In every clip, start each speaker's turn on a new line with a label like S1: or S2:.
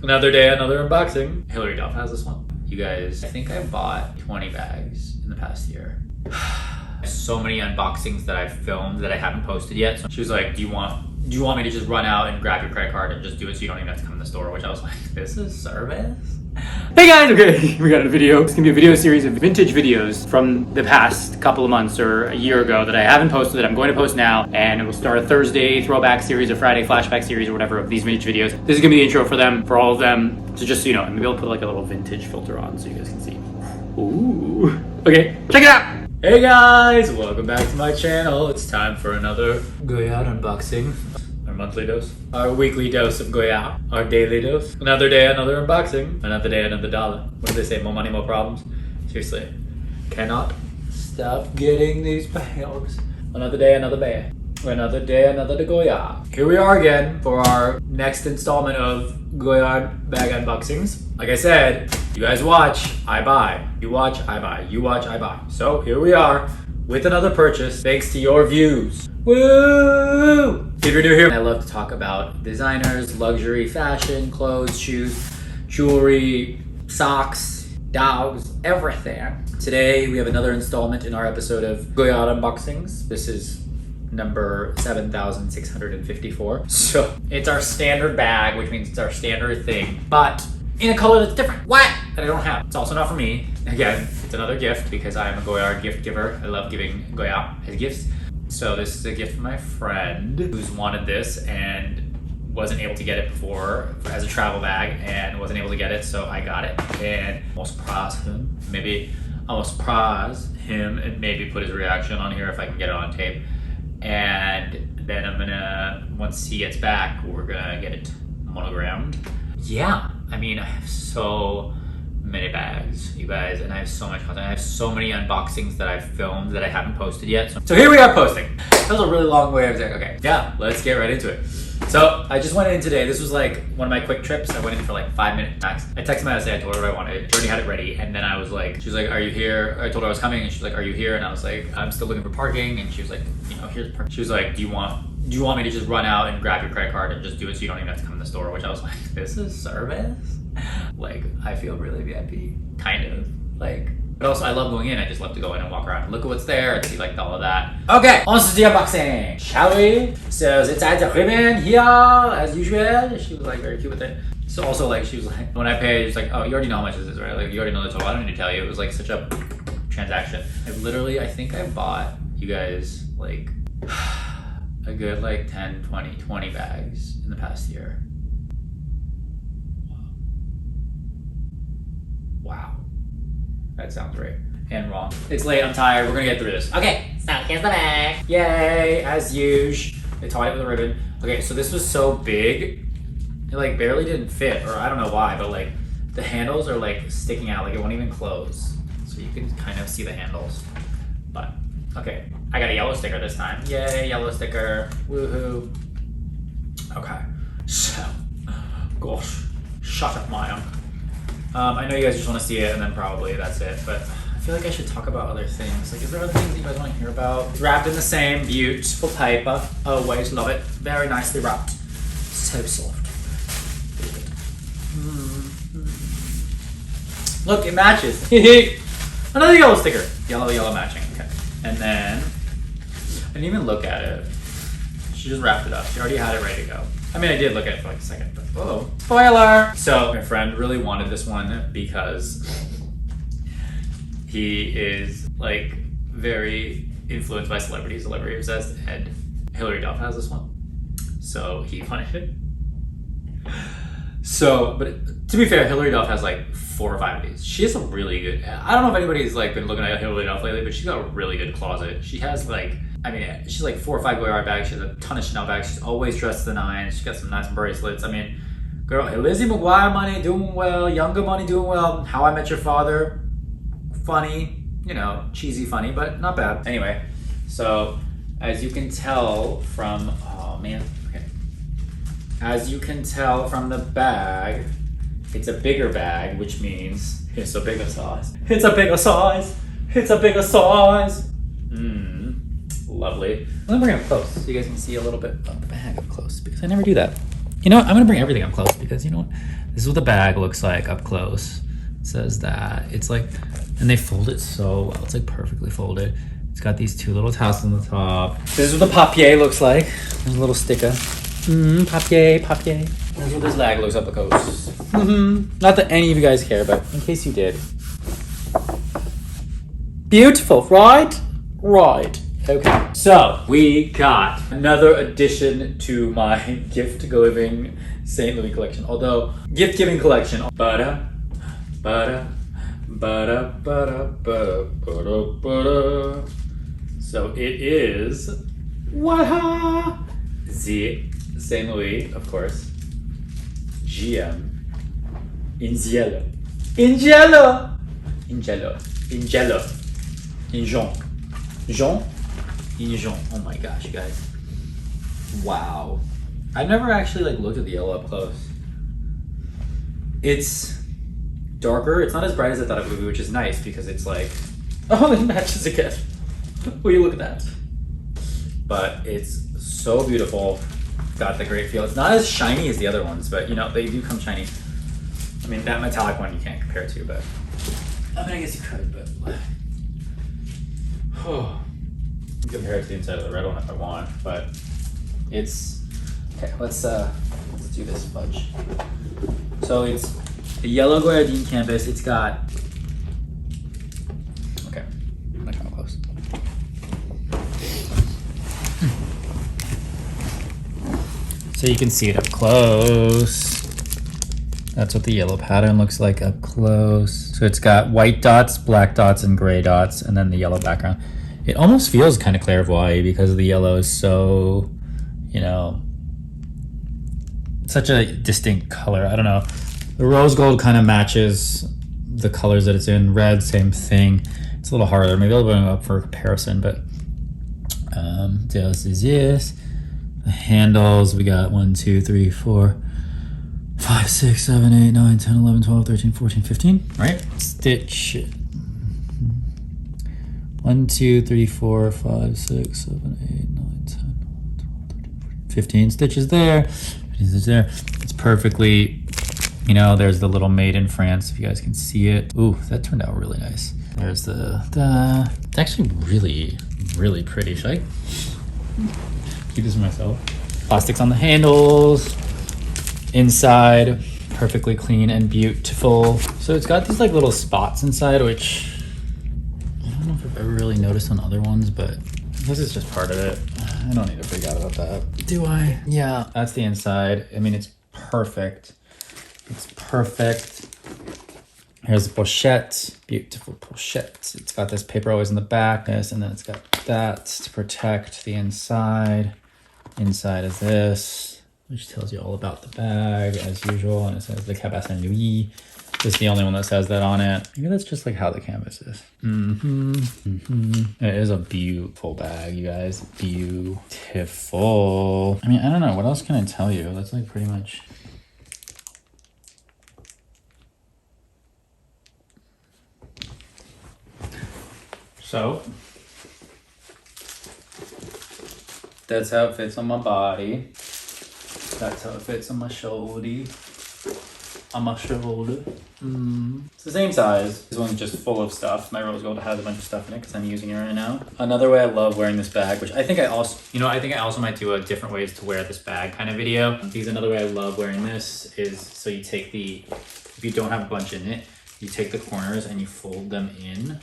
S1: Another day, another unboxing. Hillary Duff has this one. You guys, I think I bought 20 bags in the past year. So many unboxings that I've filmed that I haven't posted yet. So she was like, do you want me to just run out and grab your credit card and just do it so you don't even have to come in the store? Which I was like, this is service?
S2: Hey guys, okay, we got a video. It's gonna be a video series of vintage videos from the past couple of months or a year ago that I haven't posted that I'm going to post now, and it will start a Thursday throwback series or Friday flashback series or whatever of these vintage videos. This is gonna be the intro for them, for all of them, to just, you know, and maybe I'll put like a little vintage filter on so you guys can see. Ooh. Okay, check it out!
S1: Hey guys, welcome back to my channel. It's time for another Goyard unboxing. Our monthly dose, our weekly dose of Goyard, our daily dose. Another day, another unboxing. Another day, another dollar. What do they say? More money, more problems. Seriously, cannot stop getting these bags. Another day, another bag. Another day, another Goyard. Here we are again for our next installment of Goyard bag unboxings. Like I said, you guys watch, I buy. You watch, I buy. You watch, I buy. So here we are with another purchase thanks to your views. Woo! If you're new here, I love to talk about designers, luxury, fashion, clothes, shoes, jewelry, socks, dogs, everything. Today we have another installment in our episode of Goyard unboxings. This is number 7,654. So it's our standard bag, which means it's our standard thing, but in a color that's different. What? That I don't have. It's also not for me. Again, it's another gift because I am a Goyard gift giver. I love giving Goyard as gifts. So this is a gift from my friend who's wanted this and wasn't able to get it before as a travel bag and wasn't able to get it, so I got it and almost pause him. Maybe almost pause him and maybe put his reaction on here if I can get it on tape. And then I'm gonna, once he gets back, we're gonna get it monogrammed. Yeah, I mean, I have so many bags, you guys, and I have so much content. I have so many unboxings that I've filmed that I haven't posted yet. So here we are posting. That was a really long way of saying, okay, yeah, let's get right into it. So I just went in today. This was like one of my quick trips. I went in for like 5 minutes max. I texted my I told her what I wanted. She already had it ready. And then I was like, she was like, are you here? I told her I was coming and she was like, are you here? And I was like, I'm still looking for parking. And she was like, you know, here's parking. She was like, do you want me to just run out and grab your credit card and just do it so you don't even have to come in the store? Which I was like, this is service? Like, I feel really VIP, kind of. Like, but also I love going in. I just love to go in and walk around and look at what's there and see like all of that. Okay, on to the unboxing, shall we? So it's at the ribbon here, as usual. She was like very cute with it. So also like, she was like, when I paid, she's like, oh, you already know how much this is, right? Like, you already know the total. I don't need to tell you. It was like such a transaction. I think I bought, you guys, like a good like 10, 20 bags in the past year. Wow. That sounds right. And wrong. It's late, I'm tired, we're gonna get through this. Okay, so here's the bag. Yay, as usual. They tied it with a ribbon. Okay, so this was so big, it like barely didn't fit, or I don't know why, but like the handles are like sticking out, like it won't even close. So you can kind of see the handles. But, okay, I got a yellow sticker this time. Yay, yellow sticker, woohoo. Okay, so, gosh, shut up, Maya. I know you guys just want to see it and then probably that's it, but I feel like I should talk about other things. Like, is there other things that you guys want to hear about? It's wrapped in the same beautiful paper. Always love it. Very nicely wrapped. So soft. Look, it matches. Another yellow sticker. Yellow matching. Okay. And then, I didn't even look at it. She just wrapped it up. She already had it ready to go. I mean, I did look at it for like a second, but whoa. Spoiler! So my friend really wanted this one because he is like very influenced by celebrities, celebrity obsessed, and Hillary Duff has this one. So he wanted it. So, but to be fair, Hillary Duff has like 4 or 5 of these. She has a really good, I don't know if anybody's like been looking at Hillary Duff lately, but she's got a really good closet. She has like, I mean, she's like 4 or 5 Goyard bags. She has a ton of Chanel bags. She's always dressed to the nines. She's got some nice bracelets. I mean, girl, Lizzie McGuire money doing well. Younger money doing well. How I Met Your Father, funny. You know, cheesy funny, but not bad. Anyway, so as you can tell from, oh man, okay. As you can tell from the bag, it's a bigger bag, which means it's a bigger size. It's a bigger size. It's a bigger size. Lovely. I'm gonna bring it up close so you guys can see a little bit of the bag up close because I never do that. You know what? I'm gonna bring everything up close because you know what? This is what the bag looks like up close. It says that. It's like, and they fold it so well. It's like perfectly folded. It's got these two little tassels on the top. This is what the papier looks like. There's a little sticker. Papier, papier. This is what this bag looks up close. Not that any of you guys care, but in case you did. Beautiful, right? Right. Okay. So we got another addition to my gift giving St. Louis collection. Although gift giving collection. Ba-da, ba-da, ba-da, ba-da, ba-da, ba-da, ba-da. So it is waha the St. Louis, of course. GM in yellow. In yellow. In yellow. In yellow. In jaune. Jaune? In jaune. Oh my gosh, you guys. Wow. I've never actually like looked at the yellow up close. It's darker. It's not as bright as I thought it would be, which is nice because it's like, oh, it matches again. Will you look at that? But it's so beautiful. Got the great feel. It's not as shiny as the other ones, but you know, they do come shiny. I mean, that metallic one you can't compare to, but I mean, I guess you could, but compare it to the inside of the red one if I want, but it's okay. Let's do this fudge. So it's the Yellow Goyardine canvas. It's got okay. I'm not coming close. So you can see it up close. That's what the yellow pattern looks like up close. So it's got white dots, black dots, and gray dots, and then the yellow background. It almost feels kind of clairvoyant because the yellow is so, you know, such a distinct color. I don't know. The rose gold kind of matches the colors that it's in. Red, same thing. It's a little harder. Maybe I'll bring it up for comparison, but this is this. The handles, we got 1, 2, 3, 4, 5, 6, 7, 8, 9, 10, 11, 12, 13, 14, 15, right? Stitch. 1, 2, 3, 4, 5, 6, 7, 8, 9, 10, 11, 12, 13, 14, 15 stitches there. 15 stitches there. It's perfectly, you know, there's the little made in France, if you guys can see it. Ooh, that turned out really nice. There's the it's actually really, really pretty. Should I keep this for myself? Plastics on the handles. Inside, perfectly clean and beautiful. So it's got these like little spots inside, which I don't know if I've ever really noticed on other ones, but this is just part of it. I don't need to freak out about that. Do I? Yeah, that's the inside. I mean, it's perfect. It's perfect. Here's the pochette, beautiful pochette. It's got this paper always in the back, this, and then it's got that to protect the inside. Inside is this, which tells you all about the bag as usual, and it says the Cabas and Louis. This is the only one that says that on it. Maybe that's just like how the canvas is. It is a beautiful bag, you guys. Beautiful. I mean, I don't know, what else can I tell you? That's like pretty much. So that's how it fits on my body. That's how it fits on my shoulder. On my shoulder. It's the same size. This one's just full of stuff. My rose gold has a bunch of stuff in it because I'm using it right now. Another way I love wearing this bag, which I think I also, I think I also might do a different ways to wear this bag kind of video. Because another way I love wearing this is, so you take the, if you don't have a bunch in it, you take the corners and you fold them in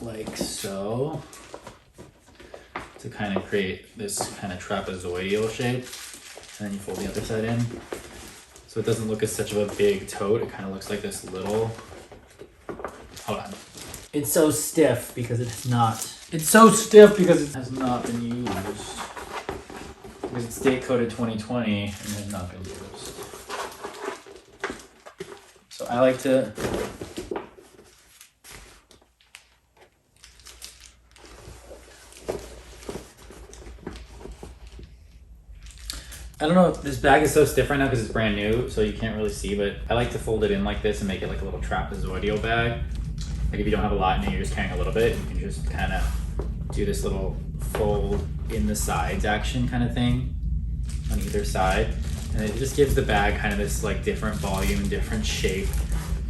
S1: like so to kind of create this kind of trapezoidal shape, and then you fold the other side in so it doesn't look as such of a big tote. It kind of looks like this little, hold on, it's so stiff because it has not been used because it's date coded 2020 and has not been used. So I like to I don't know, this bag is so stiff right now because it's brand new, so you can't really see, but I like to fold it in like this and make it like a little trapezoidal bag. Like if you don't have a lot in it, you're just carrying a little bit, you can just kind of do this little fold in the sides action kind of thing on either side. And And it just gives the bag kind of this like different volume and different shape.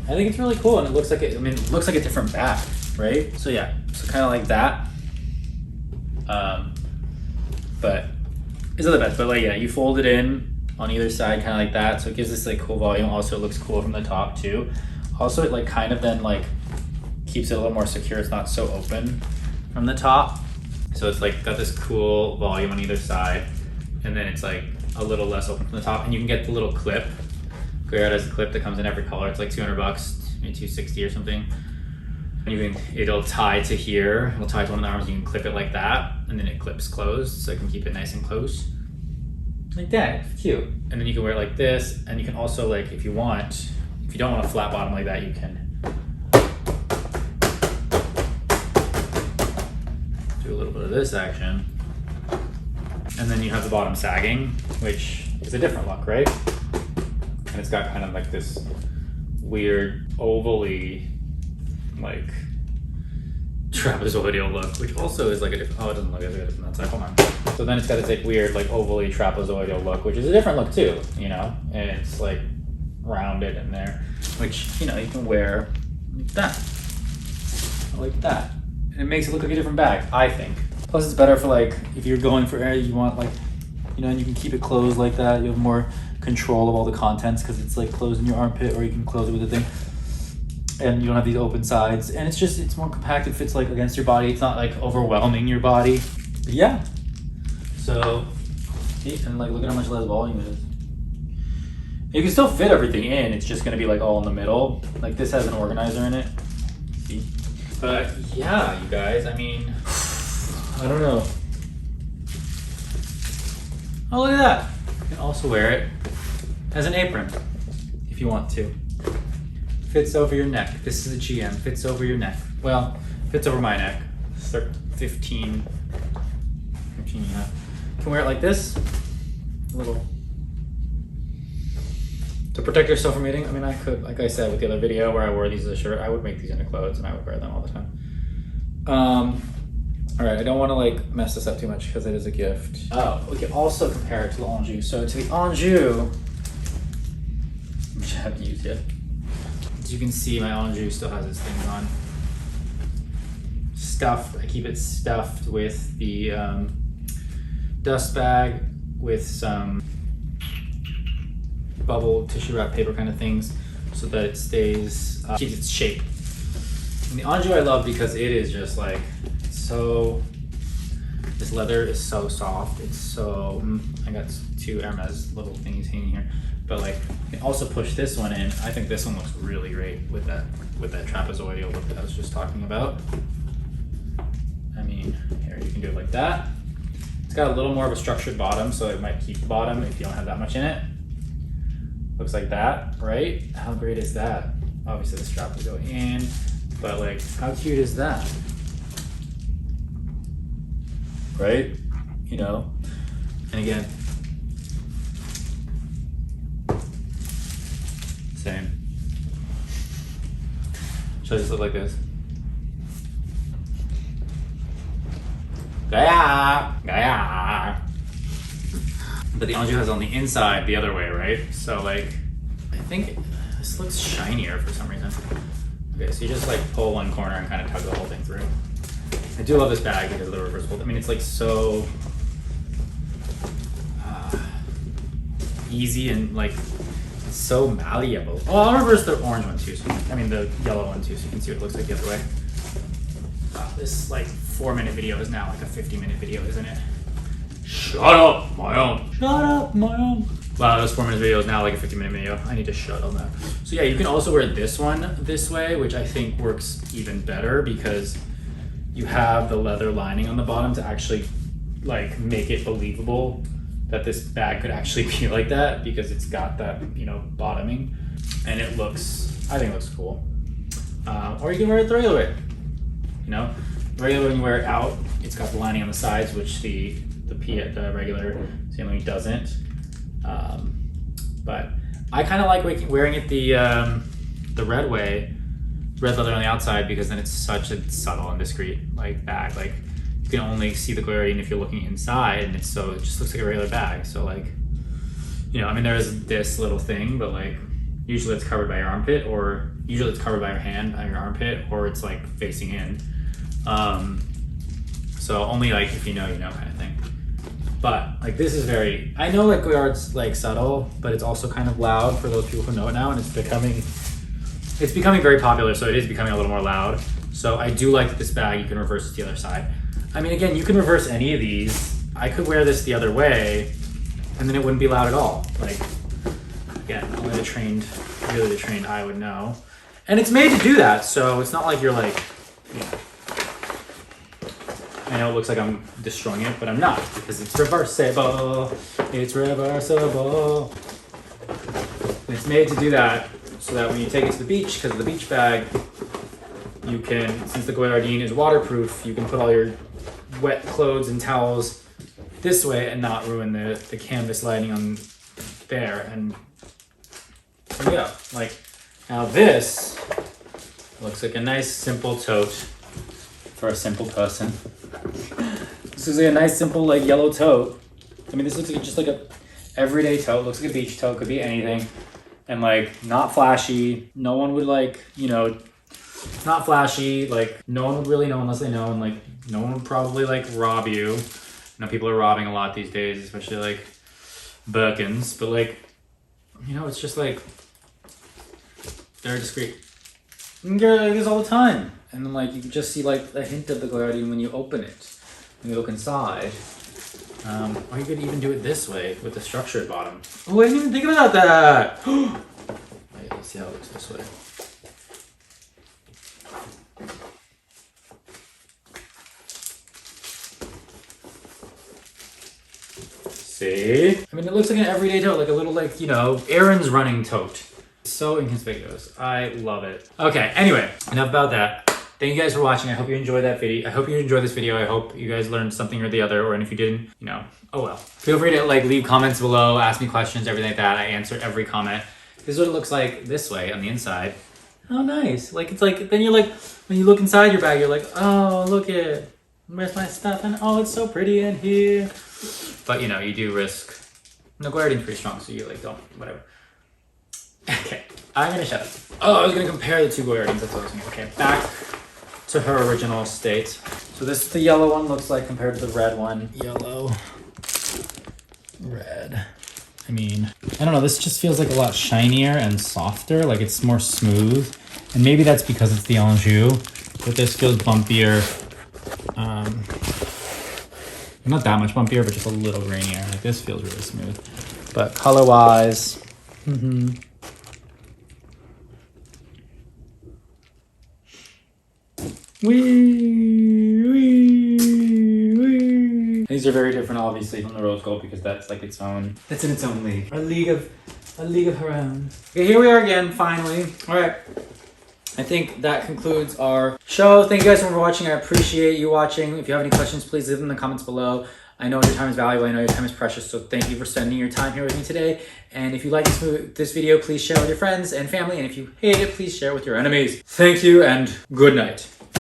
S1: I think it's really cool, and it looks like it looks like a different bag, right? So yeah, so kind of like that. But it's not the best, but like, yeah, you fold it in on either side kind of like that. So it gives this like cool volume. Also, it looks cool from the top too. Also, it like kind of then like keeps it a little more secure. It's not so open from the top. So it's like got this cool volume on either side. And then it's like a little less open from the top. And you can get the little clip. Goyard has a clip that comes in every color. It's like $200, maybe $260 or something. And it'll tie to here. It'll tie to one of the arms. You can clip it like that. And then it clips closed. So I can keep it nice and close. Like that, it's cute. And then you can wear it like this. And you can also like, if you want, if you don't want a flat bottom like that, you can do a little bit of this action. And then you have the bottom sagging, which is a different look, right? And it's got kind of like this weird ovally, like trapezoidal look, which also is like a different, oh, it doesn't look as good from that side, hold on. So then it's got this like weird, like ovally trapezoidal look, which is a different look too, you know? And it's like rounded in there, which, you know, you can wear like that, like that. And it makes it look like a different bag, I think. Plus it's better for like, if you're going for air, you want like, you know, and you can keep it closed like that. You have more control of all the contents because it's like closed in your armpit, or you can close it with a thing. And you don't have these open sides. And it's just, it's more compact. It fits like against your body. It's not like overwhelming your body. But yeah. So, and like look at how much less volume it is. You can still fit everything in. It's just gonna be like all in the middle. Like this has an organizer in it. See? But yeah, you guys, I mean, I don't know. Oh, look at that. You can also wear it as an apron if you want to. Fits over your neck. This is a GM. Fits over your neck. Well, fits over my neck. 15, yeah. You can wear it like this. A little. To protect yourself from eating. I mean, I could, like I said with the other video where I wore these as a shirt, I would make these into clothes and I would wear them all the time. All right, I don't want to like mess this up too much because it is a gift. Oh, we can also compare it to the Anjou. So to the Anjou, which I haven't used yet. As you can see, my Anjou still has its things on. Stuffed, I keep it stuffed with the dust bag with some bubble tissue wrap paper kind of things so that it stays, keeps its shape. And the Anjou I love because it is just like, so, this leather is so soft. It's so, I got two Hermes little thingies hanging here. But like, you can also push this one in. I think this one looks really great with that trapezoidal look that I was just talking about. I mean, here, you can do it like that. It's got a little more of a structured bottom, so it might keep the bottom if you don't have that much in it. Looks like that, right? How great is that? Obviously the strap will go in, but like, how cute is that? Right? You know? And again, same. Should I just look like this? Gaya! Gaya! But the Anjou has on the inside the other way, right? So like, I think this looks shinier for some reason. Okay, so you just like pull one corner and kind of tug the whole thing through. I do love this bag because of the reversible. I mean, it's like so easy and like it's so malleable. Oh, I'll reverse the orange one too. So I mean the yellow one too, so you can see what it looks like the other way. This like 4-minute video is now like a 50-minute video, isn't it? Shut up, my own. Shut up, my own. Wow, this 4-minute video is now like a 50-minute video. I need to shut on that. So yeah, you can also wear this one this way, which I think works even better because you have the leather lining on the bottom to actually like make it believable that this bag could actually be like that because it's got that, you know, bottoming, and it looks, I think it looks cool. Or you can wear it the regular way. You know, the regular way when you wear it out, it's got the lining on the sides, which the regular sailing doesn't. But I kind of like wearing it the red way, red leather on the outside, because then it's such a subtle and discreet like bag. Like you can only see the Goyardine if you're looking inside, and it just looks like a regular bag. So like, You know, I mean, there is this little thing, but like usually it's covered by your armpit, or usually it's covered by your hand on your armpit, or it's like facing in. So only like if you know kind of thing. But like this is very, I know like Goyard's like subtle, but it's also kind of loud for those people who know it now, and it's becoming very popular, so it is becoming a little more loud. So I do like this bag, you can reverse it to the other side. I mean, again, you can reverse any of these. I could wear this the other way, and then it wouldn't be loud at all. Like, again, only the trained eye would know. And it's made to do that, so it's not like you're like, you know, I know it looks like I'm destroying it, but I'm not, because it's reversible. It's reversible. It's made to do that so that when you take it to the beach, because of the beach bag, you can, since the Goyardine is waterproof, you can put all your wet clothes and towels this way and not ruin the canvas lining on there. And so yeah, like now this looks like a nice simple tote for a simple person. This is like a nice simple like yellow tote. I mean, this looks like just like a everyday tote. Looks like a beach tote, could be anything. And like not flashy. No one would like, you know, not flashy. Like no one would really know unless they know, and like no one would probably like rob you. You know, people are robbing a lot these days, especially like Birkins. But like, you know, it's just like very discreet. You can get like this all the time. And then like you can just see like a hint of the Goyardine when you open it. When you look inside. Or you could even do it this way with the structured bottom. Oh, I didn't even think about that! Wait, let's see how it looks this way. See? I mean, it looks like an everyday tote, like a little like, you know, errands running tote. So inconspicuous. I love it. Okay, anyway, enough about that. Thank you guys for watching. I hope you enjoyed that video. I hope you enjoyed this video. I hope you guys learned something or the other, or and if you didn't, you know, oh well. Feel free to like leave comments below, ask me questions, everything like that. I answer every comment. This is what it looks like this way on the inside. How nice. Like it's like, then you're like, when you look inside your bag, you're like, oh, look at, where's my stuff? And oh, it's so pretty in here. But you know, you do risk, no, Goyardine's pretty strong, so you like don't, whatever. Okay, I'm gonna shut up. Oh, I was gonna compare the two Goyardines, that's what I was thinking. Okay, back to her original state. So this is the yellow one looks like compared to the red one. Yellow, red. I mean, I don't know, this just feels like a lot shinier and softer, like it's more smooth. And maybe that's because it's the Anjou, but this feels bumpier. Not that much bumpier, but just a little grainier. Like this feels really smooth. But color-wise, These are very different, obviously, from the rose gold because that's like its own. That's in its own league. A league of her own. Okay, here we are again, finally. All right. I think that concludes our show. Thank you guys for watching. I appreciate you watching. If you have any questions, please leave them in the comments below. I know your time is valuable. I know your time is precious. So thank you for spending your time here with me today. And if you like this video, please share with your friends and family. And if you hate it, please share with your enemies. Thank you and good night.